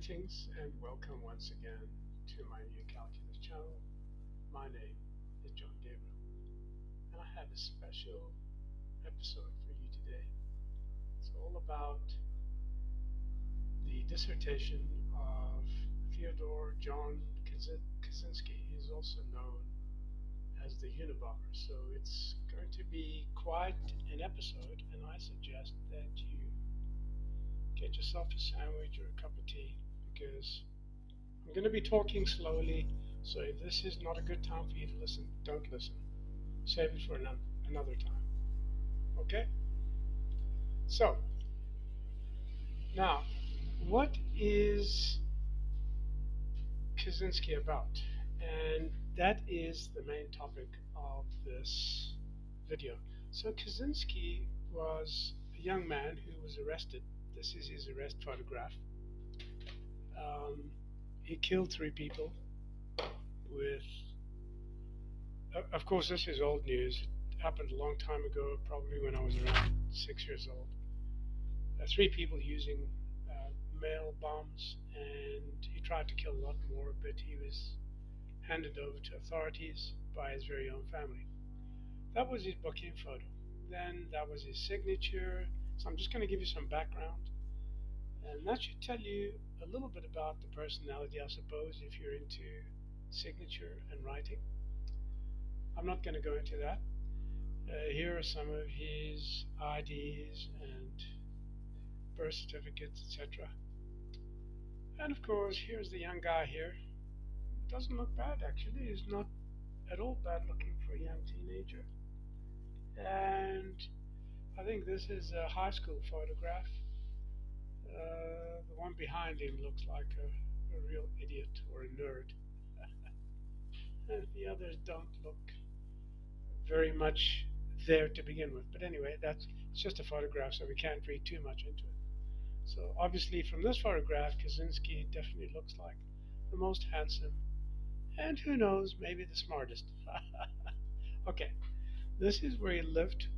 Greetings and welcome once again to my new calculus channel. My name is John Gabriel, and I have a special episode for you today. It's all about the dissertation of Theodore John Kaczynski. He's also known as the Unabomber. So it's going to be quite an episode, and I suggest that you get yourself a sandwich or a cup of tea because I'm going to be talking slowly. So if this is not a good time for you to listen, don't listen. Save it for another time. Okay? So, now, what is Kaczynski about? And that is the main topic of this video. So Kaczynski was a young man who was arrested. This is his arrest photograph. He killed 3 people with, of course, this is old news. It happened a long time ago, probably when I was around 6 years old. 3 people using mail bombs, and he tried to kill a lot more, but he was handed over to authorities by his very own family. That was his booking photo. Then that was his signature. So I'm just going to give you some background, and that should tell you a little bit about the personality, I suppose, if you're into signature and writing. I'm not going to go into that. Here are some of his IDs and birth certificates, etc. And of course, here's the young guy here. It doesn't look bad, actually. He's not at all bad looking for a young teenager. And I think this is a high school photograph. The one behind him looks like a real idiot or a nerd. And the others don't look very much there to begin with. But anyway, it's just a photograph, so we can't read too much into it. So obviously from this photograph, Kaczynski definitely looks like the most handsome, and who knows, maybe the smartest. Okay, this is where he lived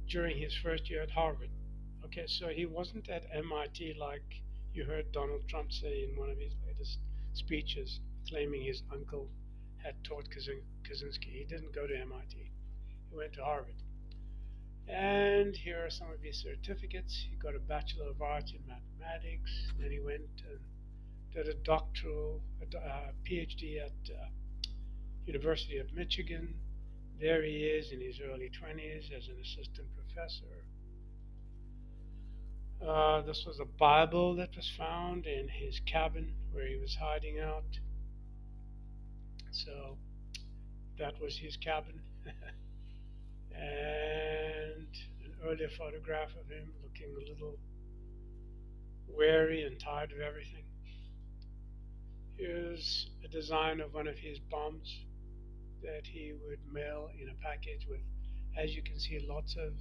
during his first year at Harvard. Okay, so he wasn't at MIT like you heard Donald Trump say in one of his latest speeches, claiming his uncle had taught Kaczynski. He didn't go to MIT. He went to Harvard. And here are some of his certificates. He got a Bachelor of Arts in Mathematics. Then he went and did a Ph.D. at University of Michigan. There he is in his early 20s as an assistant professor. This was a Bible that was found in his cabin where he was hiding out. So that was his cabin. And an earlier photograph of him looking a little weary and tired of everything. Here's a design of one of his bombs that he would mail in a package with, as you can see, lots of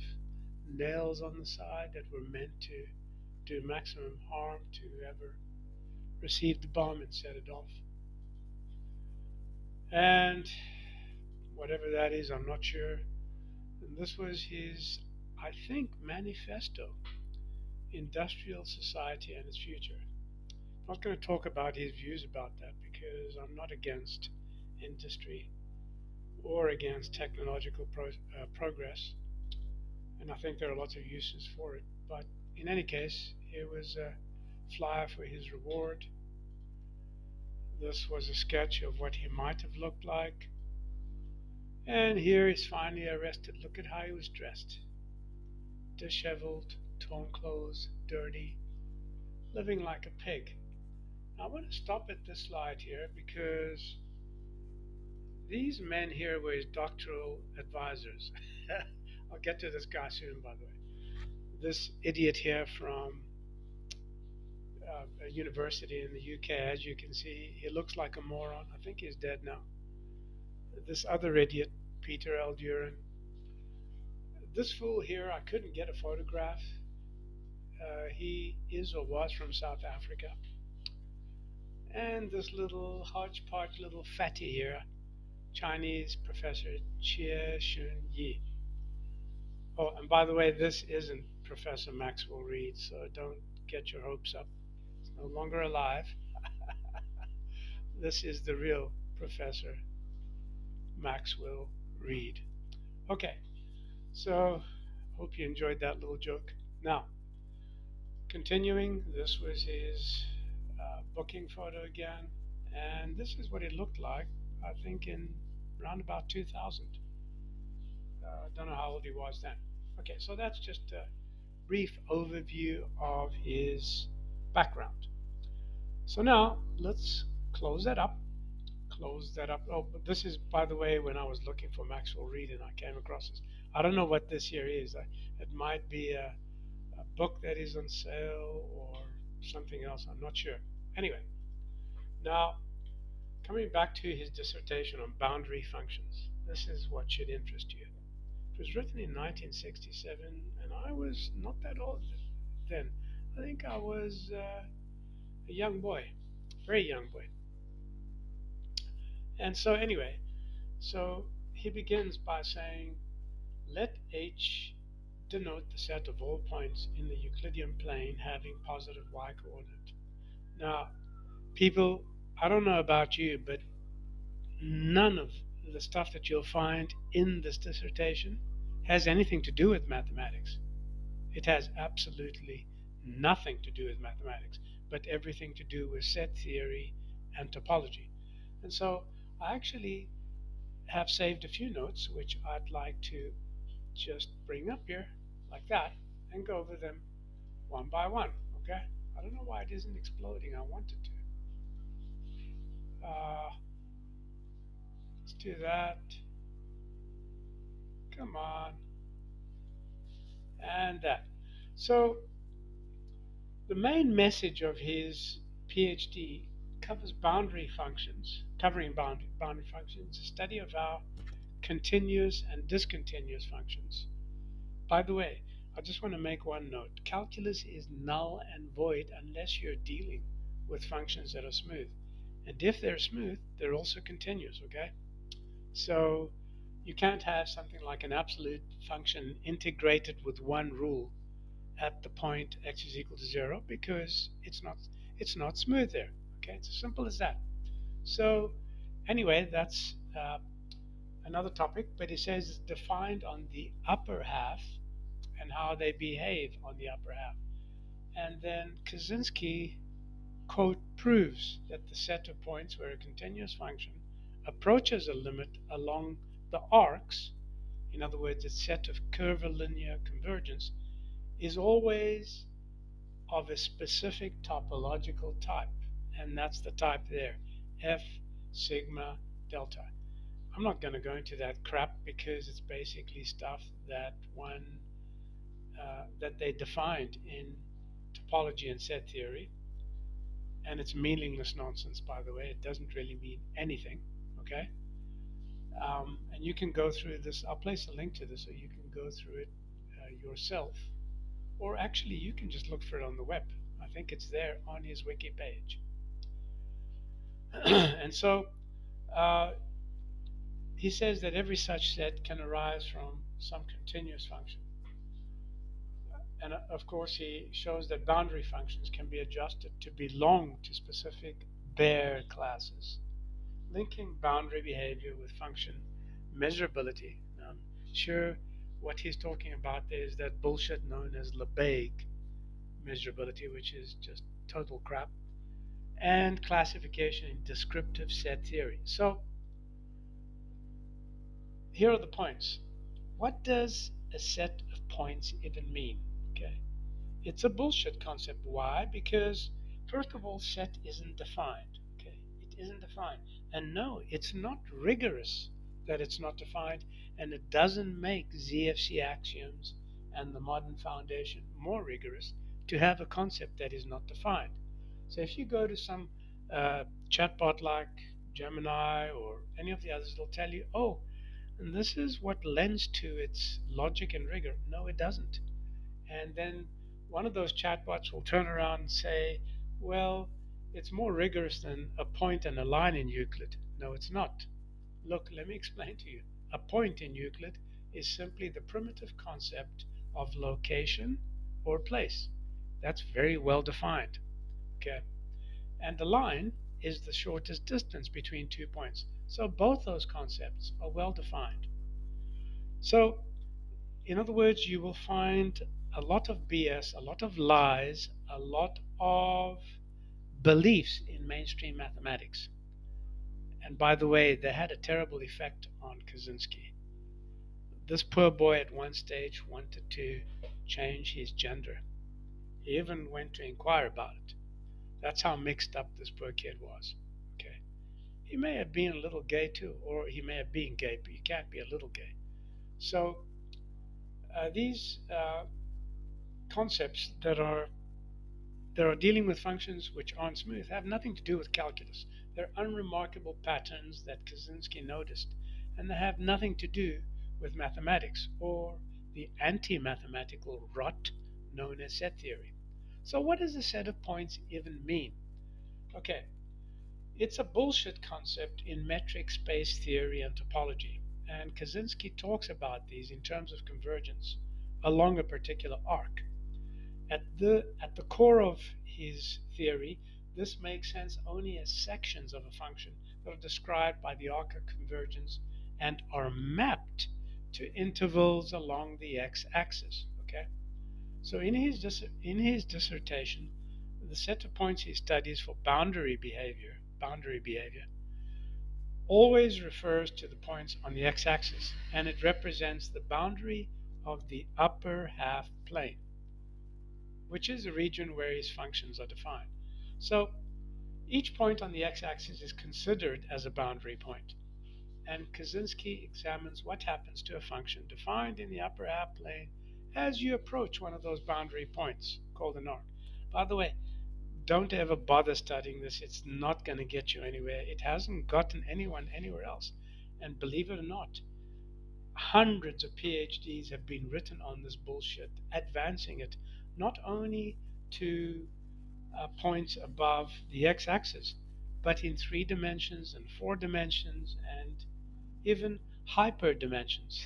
nails on the side that were meant to do maximum harm to whoever received the bomb and set it off. And whatever that is, I'm not sure. And this was his, I think, manifesto, Industrial Society and its Future. I'm not going to talk about his views about that because I'm not against industry or against technological progress, and I think there are lots of uses for it. But in any case, here was a flyer for his reward. This was a sketch of what he might have looked like. And here he's finally arrested. Look at how he was dressed. Disheveled, torn clothes, dirty, living like a pig. Now I want to stop at this slide here because these men here were his doctoral advisors. I'll get to this guy soon, by the way. This idiot here from a university in the UK, as you can see, he looks like a moron. I think he's dead now. This other idiot, Peter L. Duran. This fool here, I couldn't get a photograph. He is or was from South Africa. And this little hodgepodge, little fatty here, Chinese professor Chia Shun Yi. Oh, and by the way, this isn't Professor Maxwell Reed, so don't get your hopes up. It's no longer alive. This is the real Professor Maxwell Reed. Okay, so hope you enjoyed that little joke. Now, continuing, this was his booking photo again, and this is what it looked like, I think, in around about 2000. Don't know how old he was then. Okay, so that's just a brief overview of his background. So now let's close that up. Close that up. Oh, but this is, by the way, when I was looking for Maxwell Reed and I came across this. I don't know what this here is. It might be a book that is on sale or something else. I'm not sure. Anyway, now coming back to his dissertation on boundary functions. This is what should interest you. It was written in 1967, and I was not that old then. I think I was a young boy, very young boy. And so, anyway, so he begins by saying, let H denote the set of all points in the Euclidean plane having positive y coordinate. Now, people, I don't know about you, but none of the stuff that you'll find in this dissertation has anything to do with mathematics. It has absolutely nothing to do with mathematics, but everything to do with set theory and topology. And so I actually have saved a few notes which I'd like to just bring up here like that and go over them one by one. Okay? I don't know why it isn't exploding. I wanted to. Let's do that. Come on. And that. So the main message of his Ph.D. covers boundary functions, covering boundary functions, a study of how continuous and discontinuous functions. By the way, I just want to make one note. Calculus is null and void unless you're dealing with functions that are smooth. And if they're smooth, they're also continuous, okay? So you can't have something like an absolute function integrated with one rule at the point x is equal to 0 because it's not smooth there. Okay, it's as simple as that. So anyway, that's another topic, but it says it's defined on the upper half and how they behave on the upper half. And then Kaczynski, quote, proves that the set of points where a continuous function approaches a limit along the arcs, in other words, a set of curvilinear convergence, is always of a specific topological type, and that's the type there, F sigma delta. I'm not going to go into that crap because it's basically stuff that that they defined in topology and set theory, and it's meaningless nonsense, by the way. It doesn't really mean anything, okay? And you can go through this. I'll place a link to this so you can go through it yourself. Or actually, you can just look for it on the web. I think it's there on his wiki page. And so he says that every such set can arise from some continuous function. And of course, he shows that boundary functions can be adjusted to belong to specific Baire classes, linking boundary behavior with function measurability. Now, I'm sure what he's talking about there is that bullshit known as Lebesgue measurability, which is just total crap, and classification in descriptive set theory. So here are the points. What does a set of points even mean? Okay, it's a bullshit concept. Why? Because first of all, set isn't defined. Okay, it isn't defined, and no, it's not rigorous that it's not defined, and it doesn't make ZFC axioms and the modern foundation more rigorous to have a concept that is not defined. So if you go to some chatbot like Gemini or any of the others, they'll tell you, oh, and this is what lends to its logic and rigor. No, it doesn't. And then one of those chatbots will turn around and say, well, it's more rigorous than a point and a line in Euclid. No, it's not. Look, let me explain to you. A point in Euclid is simply the primitive concept of location or place. That's very well defined. Okay, and the line is the shortest distance between 2 points. So both those concepts are well defined. So, in other words, you will find a lot of BS, a lot of lies, a lot of beliefs in mainstream mathematics. And by the way, they had a terrible effect on Kaczynski. This poor boy at one stage wanted to change his gender. He even went to inquire about it. That's how mixed up this poor kid was. Okay. He may have been a little gay too, or he may have been gay, but you can't be a little gay. So these concepts that are dealing with functions which aren't smooth have nothing to do with calculus. They're unremarkable patterns that Kaczynski noticed, and they have nothing to do with mathematics or the anti-mathematical rot known as set theory. So what does a set of points even mean? Okay, it's a bullshit concept in metric space theory and topology, and Kaczynski talks about these in terms of convergence along a particular arc. At the core of his theory, this makes sense only as sections of a function that are described by the arc of convergence and are mapped to intervals along the x-axis. Okay, so in his dissertation, the set of points he studies for boundary behavior, always refers to the points on the x-axis, and it represents the boundary of the upper half plane, which is the region where his functions are defined. So each point on the x-axis is considered as a boundary point, and Kaczynski examines what happens to a function defined in the upper half plane as you approach one of those boundary points called an arc. By the way, don't ever bother studying this. It's not going to get you anywhere. It hasn't gotten anyone anywhere else. And believe it or not, hundreds of PhDs have been written on this bullshit, advancing it not only to points above the x-axis, but in 3 dimensions and 4 dimensions and even hyperdimensions.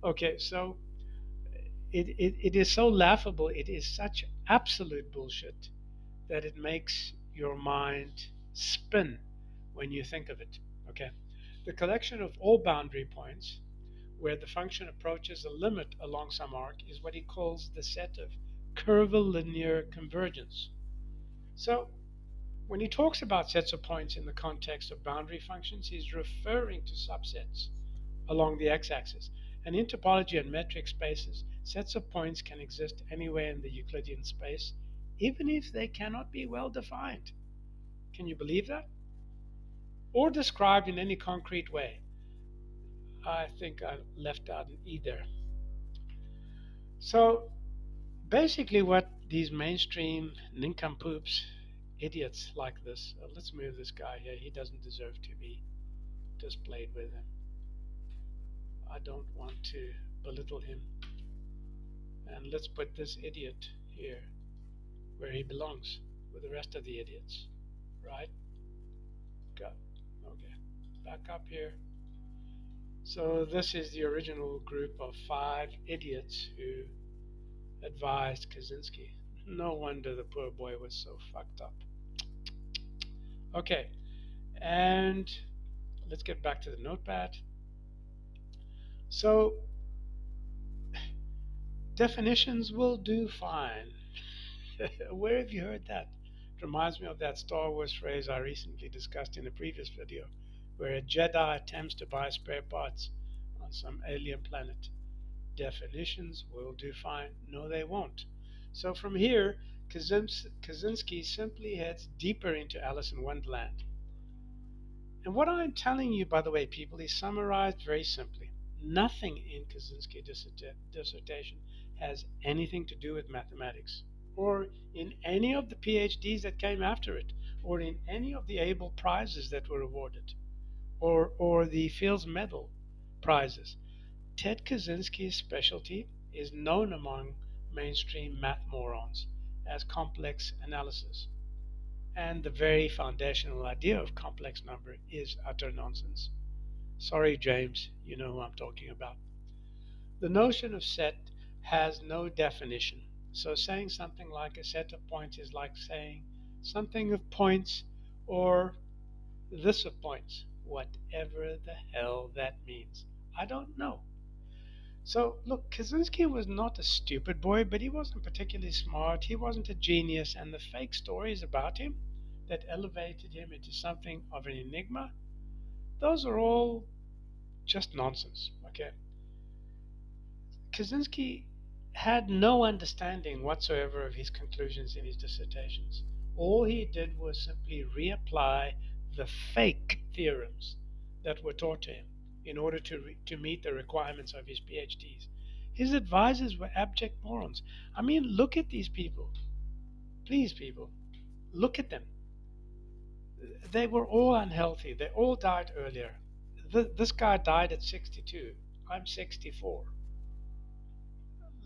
Okay, so it is so laughable, it is such absolute bullshit that it makes your mind spin when you think of it. Okay, the collection of all boundary points where the function approaches a limit along some arc is what he calls the set of curvilinear convergence. So when he talks about sets of points in the context of boundary functions, he's referring to subsets along the x-axis. And in topology and metric spaces, sets of points can exist anywhere in the Euclidean space, even if they cannot be well defined. Can you believe that? Or described in any concrete way. I think I left out an E there. So basically what these mainstream nincompoops, idiots like this, let's move this guy here, he doesn't deserve to be displayed with him. I don't want to belittle him. And let's put this idiot here where he belongs with the rest of the idiots. Right? Go. Okay. Back up here. So this is the original group of 5 idiots who advised Kaczynski. No wonder the poor boy was so fucked up. Okay, and let's get back to the notepad. So definitions will do fine. Where have you heard that? It reminds me of that Star Wars phrase I recently discussed in a previous video, where a Jedi attempts to buy spare parts on some alien planet. Definitions will do fine. No, they won't. So from here, Kaczynski simply heads deeper into Alice in Wonderland. And what I'm telling you, by the way, people, is summarized very simply. Nothing in Kaczynski's dissertation has anything to do with mathematics, or in any of the PhDs that came after it, or in any of the Abel prizes that were awarded, or the Fields Medal prizes. Ted Kaczynski's specialty is known among mainstream math morons as complex analysis. And the very foundational idea of complex number is utter nonsense. Sorry, James, you know who I'm talking about. The notion of set has no definition. So saying something like a set of points is like saying something of points or this of points, whatever the hell that means. I don't know. So, look, Kaczynski was not a stupid boy, but he wasn't particularly smart. He wasn't a genius, and the fake stories about him that elevated him into something of an enigma, those are all just nonsense. Okay, Kaczynski had no understanding whatsoever of his conclusions in his dissertations. All he did was simply reapply the fake theorems that were taught to him in order to meet the requirements of his PhDs. His advisors were abject morons. I mean, look at these people. Please, people, look at them. They were all unhealthy. They all died earlier. This guy died at 62. I'm 64.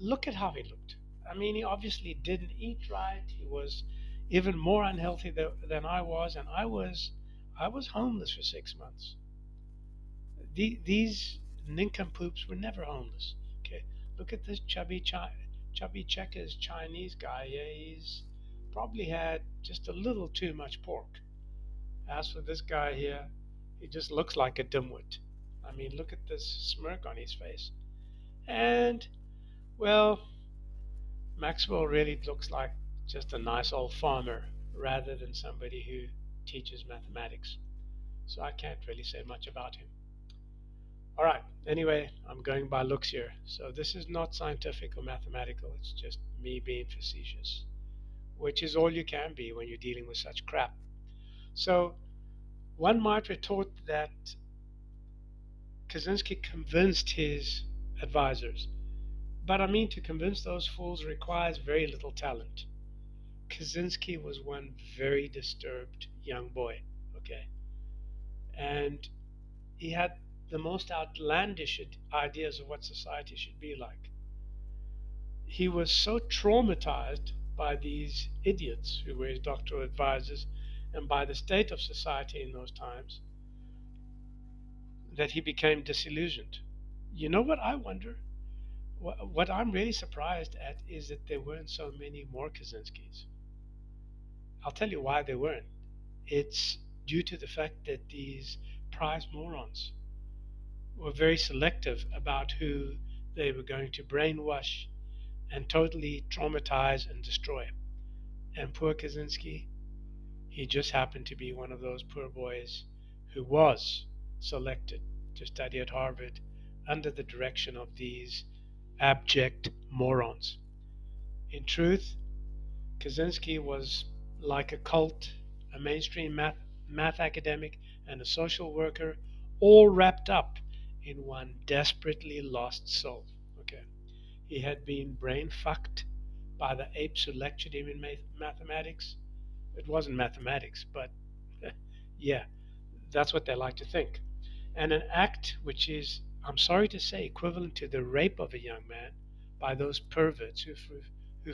Look at how he looked. I mean, he obviously didn't eat right. He was even more unhealthy than I was, and I was homeless for 6 months. These nincompoops were never homeless. Okay, look at this chubby checkers Chinese guy. Yeah, he's probably had just a little too much pork. As for this guy here, he just looks like a dimwit. I mean, look at this smirk on his face. And, well, Maxwell really looks like just a nice old farmer rather than somebody who teaches mathematics. So I can't really say much about him. All right, anyway, I'm going by looks here. So this is not scientific or mathematical, it's just me being facetious, which is all you can be when you're dealing with such crap. So one might retort that Kaczynski convinced his advisors. But I mean, to convince those fools requires very little talent. Kaczynski was one very disturbed young boy, okay? And he had the most outlandish ideas of what society should be like. He was so traumatized by these idiots who were his doctoral advisors and by the state of society in those times that he became disillusioned. You know what I wonder? What I'm really surprised at is that there weren't so many more Kaczynskis. I'll tell you why there weren't. It's due to the fact that these prize morons were very selective about who they were going to brainwash and totally traumatize and destroy. And poor Kaczynski, he just happened to be one of those poor boys who was selected to study at Harvard under the direction of these abject morons. In truth, Kaczynski was like a cult, a mainstream math academic, and a social worker, all wrapped up in one desperately lost soul. Okay, he had been brain fucked by the apes who lectured him in mathematics. It wasn't mathematics, but yeah, that's what they like to think. And an act which is, I'm sorry to say, equivalent to the rape of a young man by those perverts who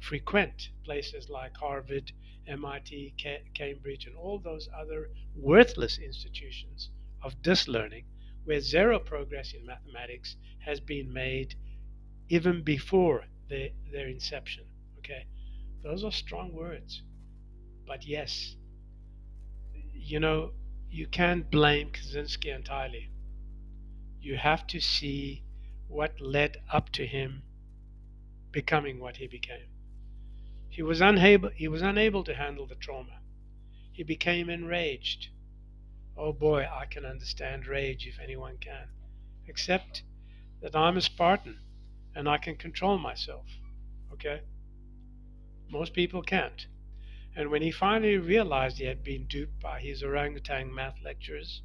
frequent places like Harvard, MIT, Cambridge, and all those other worthless institutions of dislearning, where zero progress in mathematics has been made even before their inception. Okay, those are strong words, but yes, you know, you can't blame Kaczynski entirely. You have to see what led up to him becoming what he became. He was unable to handle the trauma. He became enraged. Oh boy, I can understand rage if anyone can. Except that I'm a Spartan and I can control myself. Okay? Most people can't. And when he finally realized he had been duped by his orangutan math lecturers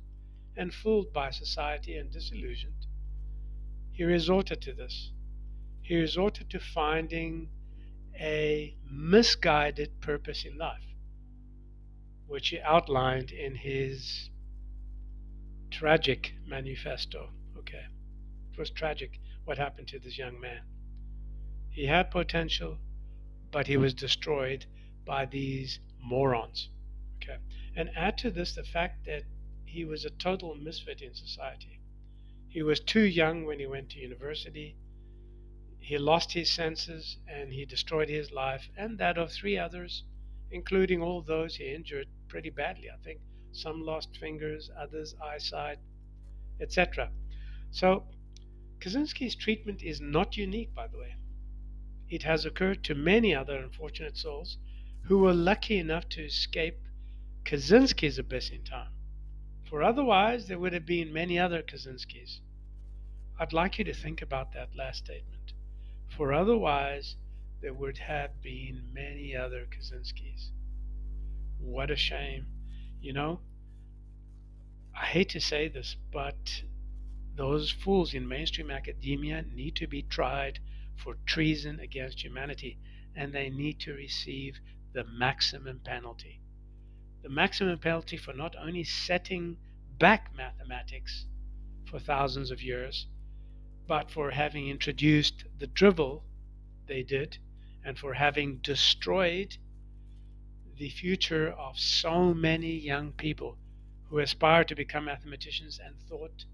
and fooled by society and disillusioned, he resorted to this. He resorted to finding a misguided purpose in life, which he outlined in his tragic manifesto. Okay, it was tragic what happened to this young man. He had potential, but he was destroyed by these morons. Okay, and add to this the fact that he was a total misfit in society. He was too young when he went to university. He lost his senses and he destroyed his life and that of three others, including all those he injured pretty badly. I think some lost fingers, others eyesight, etc. So Kaczynski's treatment is not unique, by the way. It has occurred to many other unfortunate souls who were lucky enough to escape Kaczynski's abyss in time. For otherwise, there would have been many other Kaczynskis. I'd like you to think about that last statement. For otherwise, there would have been many other Kaczynskis. What a shame. You know, I hate to say this, but those fools in mainstream academia need to be tried for treason against humanity, and they need to receive the maximum penalty. The maximum penalty for not only setting back mathematics for thousands of years, but for having introduced the drivel they did, and for having destroyed the future of so many young people who aspired to become mathematicians and thought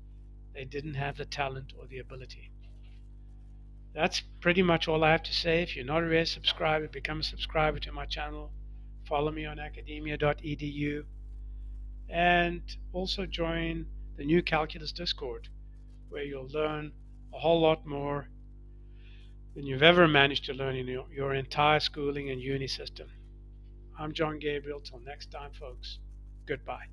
they didn't have the talent or the ability. That's pretty much all I have to say. If you're not already a subscriber, become a subscriber to my channel. Follow me on academia.edu and also join the new Calculus Discord, where you'll learn a whole lot more than you've ever managed to learn in your entire schooling and uni system. I'm John Gabriel. Till next time, folks. Goodbye.